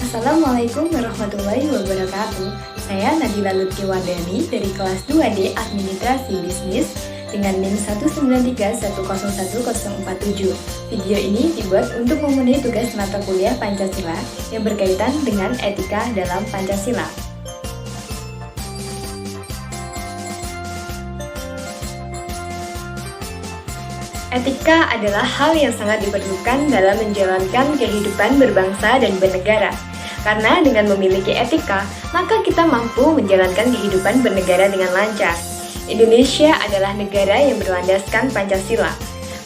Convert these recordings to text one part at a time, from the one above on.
Assalamualaikum warahmatullahi wabarakatuh. Saya Nabila Lutfi Wardani dari kelas 2D Administrasi Bisnis dengan NIM 193101047. Video ini dibuat untuk memenuhi tugas mata kuliah Pancasila yang berkaitan dengan etika dalam Pancasila. Etika adalah hal yang sangat diperlukan dalam menjalankan kehidupan berbangsa dan bernegara. Karena dengan memiliki etika, maka kita mampu menjalankan kehidupan bernegara dengan lancar. Indonesia adalah negara yang berlandaskan Pancasila.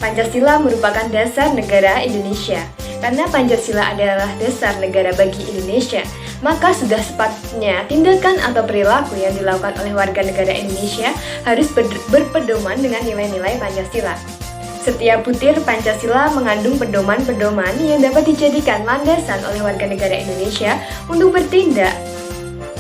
Pancasila merupakan dasar negara Indonesia. Karena Pancasila adalah dasar negara bagi Indonesia, maka sudah sepatutnya tindakan atau perilaku yang dilakukan oleh warga negara Indonesia harus berpedoman dengan nilai-nilai Pancasila. Setiap butir Pancasila mengandung pedoman-pedoman yang dapat dijadikan landasan oleh warga negara Indonesia untuk bertindak.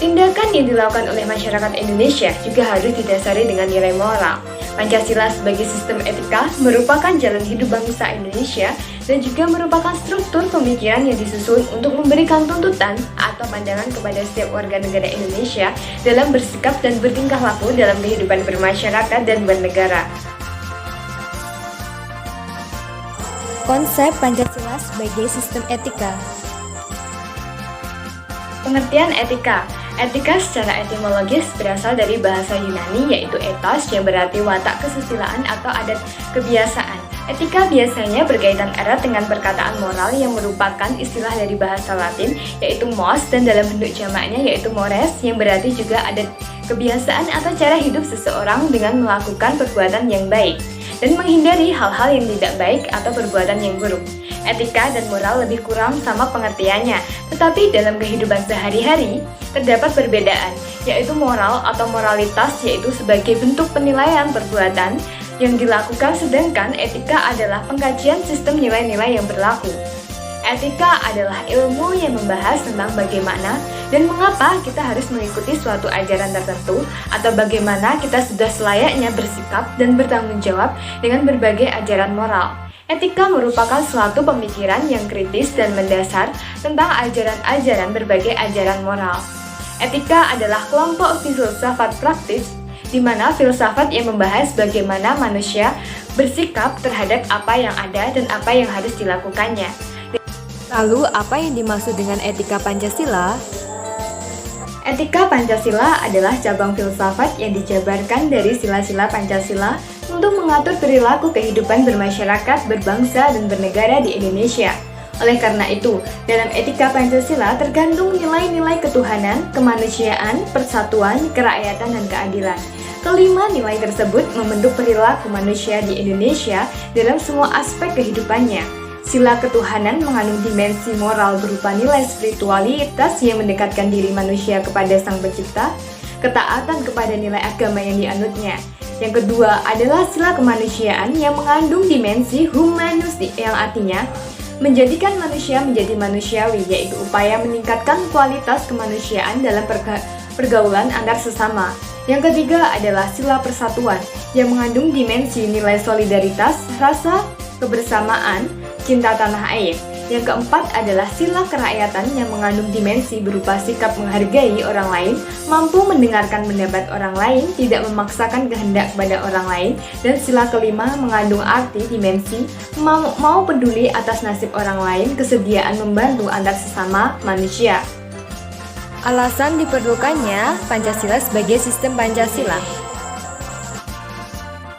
Tindakan yang dilakukan oleh masyarakat Indonesia juga harus didasari dengan nilai moral. Pancasila sebagai sistem etika merupakan jalan hidup bangsa Indonesia dan juga merupakan struktur pemikiran yang disusun untuk memberikan tuntutan atau pandangan kepada setiap warga negara Indonesia dalam bersikap dan bertingkah laku dalam kehidupan bermasyarakat dan bernegara. Konsep Pancasila sebagai sistem etika. Pengertian etika. Etika secara etimologis berasal dari bahasa Yunani yaitu ethos yang berarti watak kesusilaan atau adat kebiasaan. Etika biasanya berkaitan erat dengan perkataan moral yang merupakan istilah dari bahasa Latin yaitu mos dan dalam bentuk jamaknya yaitu mores yang berarti juga adat kebiasaan atau cara hidup seseorang dengan melakukan perbuatan yang baik dan menghindari hal-hal yang tidak baik atau perbuatan yang buruk. Etika dan moral lebih kurang sama pengertiannya, tetapi dalam kehidupan sehari-hari terdapat perbedaan, yaitu moral atau moralitas yaitu sebagai bentuk penilaian perbuatan yang dilakukan, sedangkan etika adalah pengkajian sistem nilai-nilai yang berlaku. Etika adalah ilmu yang membahas tentang bagaimana dan mengapa kita harus mengikuti suatu ajaran tertentu atau bagaimana kita sudah selayaknya bersikap dan bertanggung jawab dengan berbagai ajaran moral. Etika merupakan suatu pemikiran yang kritis dan mendasar tentang ajaran-ajaran berbagai ajaran moral. Etika adalah kelompok filsafat praktis di mana filsafat yang membahas bagaimana manusia bersikap terhadap apa yang ada dan apa yang harus dilakukannya. Lalu, apa yang dimaksud dengan etika Pancasila? Etika Pancasila adalah cabang filsafat yang dijabarkan dari sila-sila Pancasila untuk mengatur perilaku kehidupan bermasyarakat, berbangsa, dan bernegara di Indonesia. Oleh karena itu, dalam etika Pancasila terkandung nilai-nilai ketuhanan, kemanusiaan, persatuan, kerakyatan, dan keadilan. Kelima nilai tersebut membentuk perilaku manusia di Indonesia dalam semua aspek kehidupannya. Sila ketuhanan mengandung dimensi moral berupa nilai spiritualitas yang mendekatkan diri manusia kepada Sang Pencipta, ketaatan kepada nilai agama yang dianutnya. Yang kedua adalah sila kemanusiaan yang mengandung dimensi humanus yang artinya menjadikan manusia menjadi manusiawi, yaitu upaya meningkatkan kualitas kemanusiaan dalam pergaulan antar sesama. Yang ketiga adalah sila persatuan yang mengandung dimensi nilai solidaritas, rasa kebersamaan, cinta tanah air. Yang keempat adalah sila kerakyatan yang mengandung dimensi berupa sikap menghargai orang lain, mampu mendengarkan pendapat orang lain, tidak memaksakan kehendak kepada orang lain. Dan sila kelima mengandung arti dimensi mau peduli atas nasib orang lain, kesediaan membantu antar sesama manusia. Alasan diperlukannya Pancasila sebagai sistem Pancasila.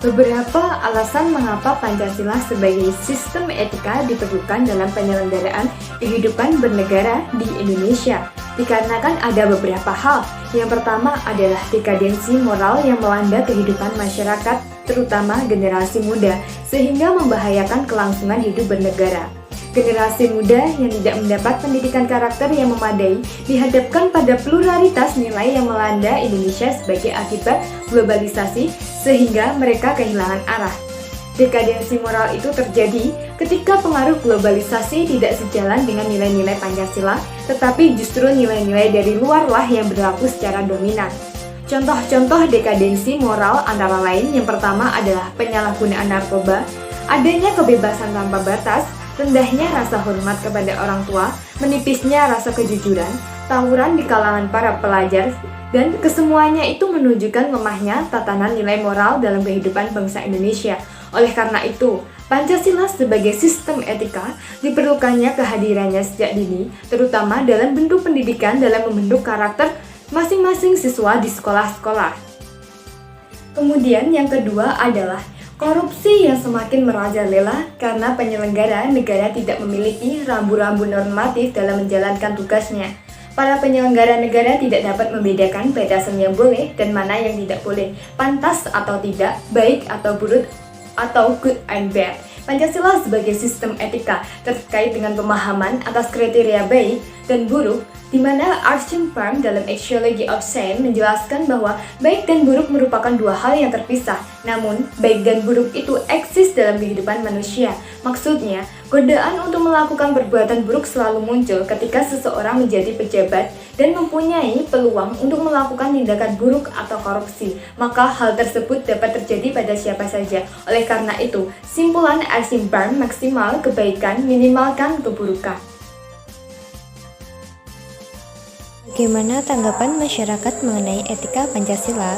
Beberapa alasan mengapa Pancasila sebagai sistem etika diperlukan dalam penyelenggaraan kehidupan bernegara di Indonesia. Dikarenakan ada beberapa hal. Yang pertama adalah dekadensi moral yang melanda kehidupan masyarakat, terutama generasi muda, sehingga membahayakan kelangsungan hidup bernegara. Generasi muda yang tidak mendapat pendidikan karakter yang memadai dihadapkan pada pluralitas nilai yang melanda Indonesia sebagai akibat globalisasi sehingga mereka kehilangan arah. Dekadensi moral itu terjadi ketika pengaruh globalisasi tidak sejalan dengan nilai-nilai Pancasila, tetapi justru nilai-nilai dari luarlah yang berlaku secara dominan. Contoh-contoh dekadensi moral antara lain yang pertama adalah penyalahgunaan narkoba, adanya kebebasan tanpa batas, rendahnya rasa hormat kepada orang tua, menipisnya rasa kejujuran, tawuran di kalangan para pelajar, dan kesemuanya itu menunjukkan lemahnya tatanan nilai moral dalam kehidupan bangsa Indonesia. Oleh karena itu, Pancasila sebagai sistem etika diperlukannya kehadirannya sejak dini, terutama dalam bentuk pendidikan dalam membentuk karakter masing-masing siswa di sekolah-sekolah. Kemudian yang kedua adalah korupsi yang semakin merajalela karena penyelenggara negara tidak memiliki rambu-rambu normatif dalam menjalankan tugasnya. Para penyelenggara negara tidak dapat membedakan batasan yang boleh dan mana yang tidak boleh, pantas atau tidak, baik atau buruk, atau good and bad. Pancasila sebagai sistem etika terkait dengan pemahaman atas kriteria baik dan buruk, di mana Archie Parham dalam Axiology of Sin menjelaskan bahwa baik dan buruk merupakan dua hal yang terpisah. Namun, baik dan buruk itu eksis dalam kehidupan manusia. Maksudnya, godaan untuk melakukan perbuatan buruk selalu muncul ketika seseorang menjadi pejabat dan mempunyai peluang untuk melakukan tindakan buruk atau korupsi. Maka hal tersebut dapat terjadi pada siapa saja. Oleh karena itu, simpulan Archie Parham maksimal kebaikan, minimalkan keburukan. Bagaimana tanggapan masyarakat mengenai etika Pancasila?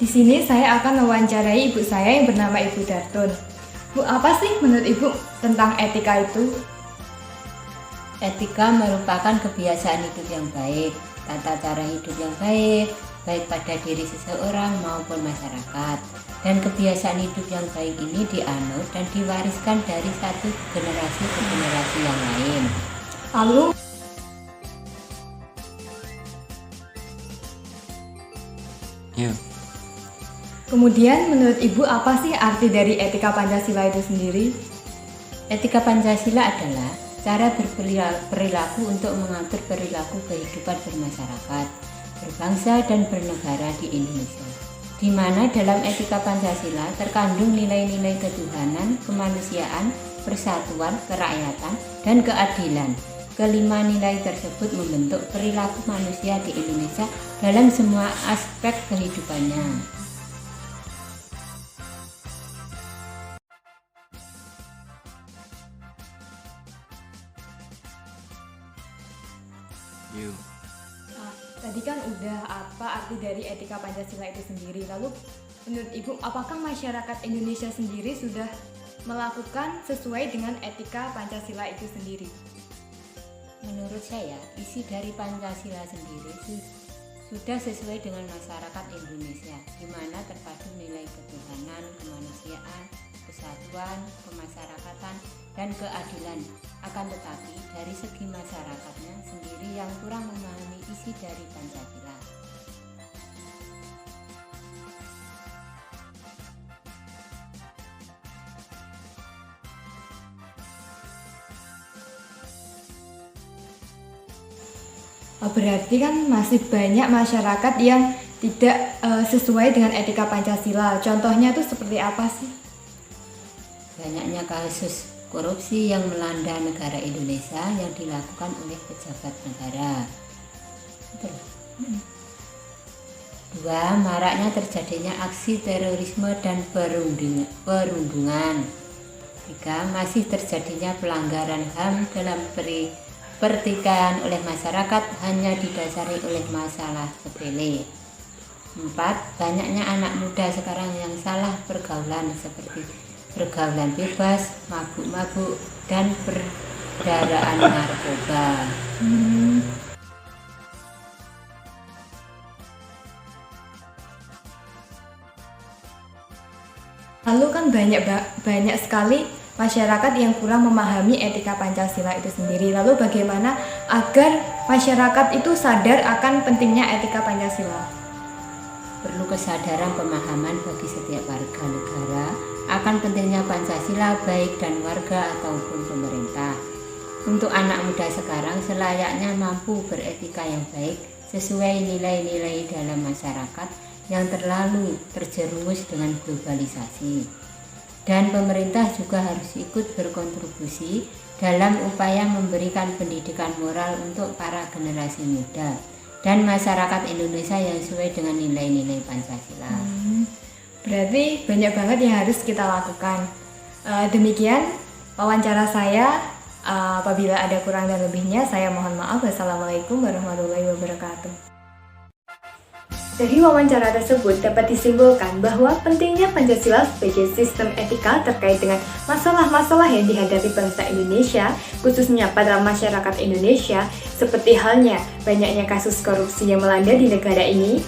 Di sini saya akan mewawancarai ibu saya yang bernama Ibu Dartun. Bu, apa sih menurut Ibu tentang etika itu? Etika merupakan kebiasaan hidup yang baik, tata cara hidup yang baik, baik pada diri seseorang maupun masyarakat. Dan kebiasaan hidup yang baik ini dianut dan diwariskan dari satu generasi ke generasi yang lain. Lalu, kemudian menurut Ibu apa sih arti dari etika Pancasila itu sendiri? Etika Pancasila adalah cara berperilaku untuk mengatur perilaku kehidupan bermasyarakat, berbangsa dan bernegara di Indonesia. Di mana dalam etika Pancasila terkandung nilai-nilai ketuhanan, kemanusiaan, persatuan, kerakyatan, dan keadilan. Kelima nilai tersebut membentuk perilaku manusia di Indonesia dalam semua aspek kehidupannya. Tadi kan udah apa arti dari etika Pancasila itu sendiri. Lalu menurut Ibu, apakah masyarakat Indonesia sendiri sudah melakukan sesuai dengan etika Pancasila itu sendiri? Menurut saya, isi dari Pancasila sendiri sudah sesuai dengan masyarakat Indonesia, di mana terpadu nilai ketuhanan, kemanusiaan, kesatuan, kemasyarakatan, dan keadilan. Akan tetapi, dari segi masyarakatnya sendiri yang kurang memahami isi dari Pancasila. Berarti kan masih banyak masyarakat yang tidak sesuai dengan etika Pancasila. Contohnya tuh seperti apa sih? Banyaknya kasus korupsi yang melanda negara Indonesia yang dilakukan oleh pejabat negara. Dua, maraknya terjadinya aksi terorisme dan perundungan. Tiga, masih terjadinya pelanggaran HAM dalam pertikaian oleh masyarakat hanya didasari oleh masalah sepele. 4. Banyaknya anak muda sekarang yang salah pergaulan seperti pergaulan bebas, mabuk-mabuk, dan peredaran narkoba. Lalu kan banyak sekali masyarakat yang kurang memahami etika Pancasila itu sendiri. Lalu bagaimana agar masyarakat itu sadar akan pentingnya etika Pancasila? Perlu kesadaran pemahaman bagi setiap warga negara akan pentingnya Pancasila baik dan warga ataupun pemerintah. Untuk anak muda sekarang selayaknya mampu beretika yang baik sesuai nilai-nilai dalam masyarakat yang terlalu terjerumus dengan globalisasi. dan pemerintah juga harus ikut berkontribusi dalam upaya memberikan pendidikan moral untuk para generasi muda dan masyarakat Indonesia yang sesuai dengan nilai-nilai Pancasila. Berarti banyak banget yang harus kita lakukan. Demikian wawancara saya. Apabila ada kurang dan lebihnya, saya mohon maaf. Wassalamualaikum warahmatullahi wabarakatuh. Dari wawancara tersebut dapat disimpulkan bahwa pentingnya Pancasila sebagai sistem etika terkait dengan masalah-masalah yang dihadapi bangsa Indonesia, khususnya pada masyarakat Indonesia, seperti halnya banyaknya kasus korupsi yang melanda di negara ini,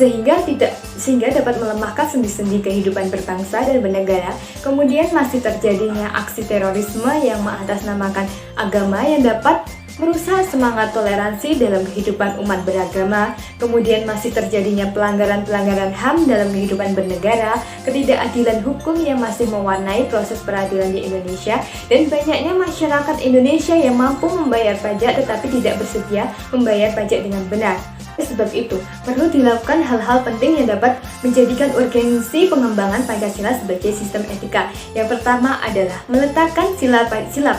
sehingga dapat melemahkan sendi-sendi kehidupan berbangsa dan bernegara. Kemudian masih terjadinya aksi terorisme yang mengatasnamakan agama yang dapat merusak semangat toleransi dalam kehidupan umat beragama. Kemudian masih terjadinya pelanggaran-pelanggaran HAM dalam kehidupan bernegara, ketidakadilan hukum yang masih mewarnai proses peradilan di Indonesia, dan banyaknya masyarakat Indonesia yang mampu membayar pajak tetapi tidak bersedia membayar pajak dengan benar. Sebab itu, perlu dilakukan hal-hal penting yang dapat menjadikan urgensi pengembangan Pancasila sebagai sistem etika. Yang pertama adalah meletakkan sila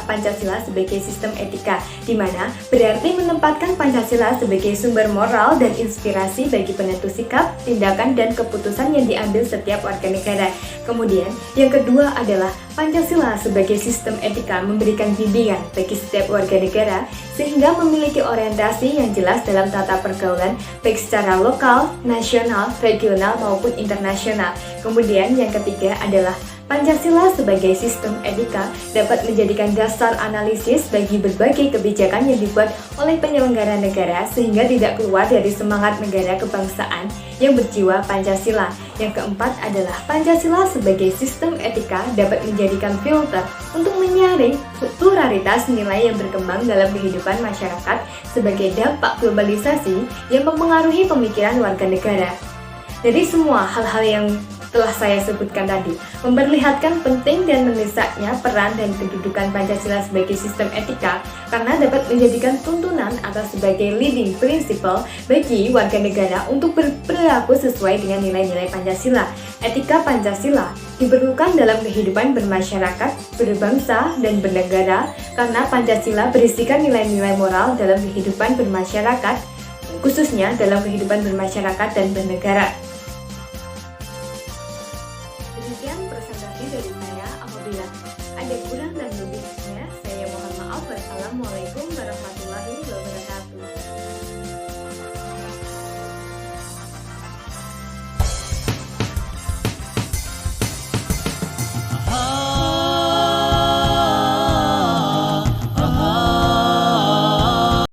Pancasila sebagai sistem etika, di mana berarti menempatkan Pancasila sebagai sumber moral dan inspirasi bagi penentu sikap, tindakan, dan keputusan yang diambil setiap warga negara. Kemudian, yang kedua adalah Pancasila sebagai sistem etika memberikan bimbingan bagi setiap warga negara sehingga memiliki orientasi yang jelas dalam tata pergaulan baik secara lokal, nasional, regional, maupun internasional. Kemudian yang ketiga adalah Pancasila sebagai sistem etika dapat menjadikan dasar analisis bagi berbagai kebijakan yang dibuat oleh penyelenggara negara sehingga tidak keluar dari semangat negara kebangsaan yang berjiwa Pancasila. Yang keempat adalah Pancasila sebagai sistem etika dapat menjadikan filter untuk menyaring pluralitas nilai yang berkembang dalam kehidupan masyarakat sebagai dampak globalisasi yang mempengaruhi pemikiran warga negara. Dari semua hal-hal yang telah saya sebutkan tadi, memperlihatkan penting dan mendesaknya peran dan kedudukan Pancasila sebagai sistem etika karena dapat menjadikan tuntunan atau sebagai leading principle bagi warga negara untuk berperilaku sesuai dengan nilai-nilai Pancasila. Etika Pancasila diperlukan dalam kehidupan bermasyarakat, berbangsa, dan bernegara karena Pancasila berisikan nilai-nilai moral dalam kehidupan bermasyarakat, khususnya dalam kehidupan bermasyarakat dan bernegara. Demikian presentasi dari saya. Apabila ada kurang dan lebihnya, saya mohon maaf. Wassalamualaikum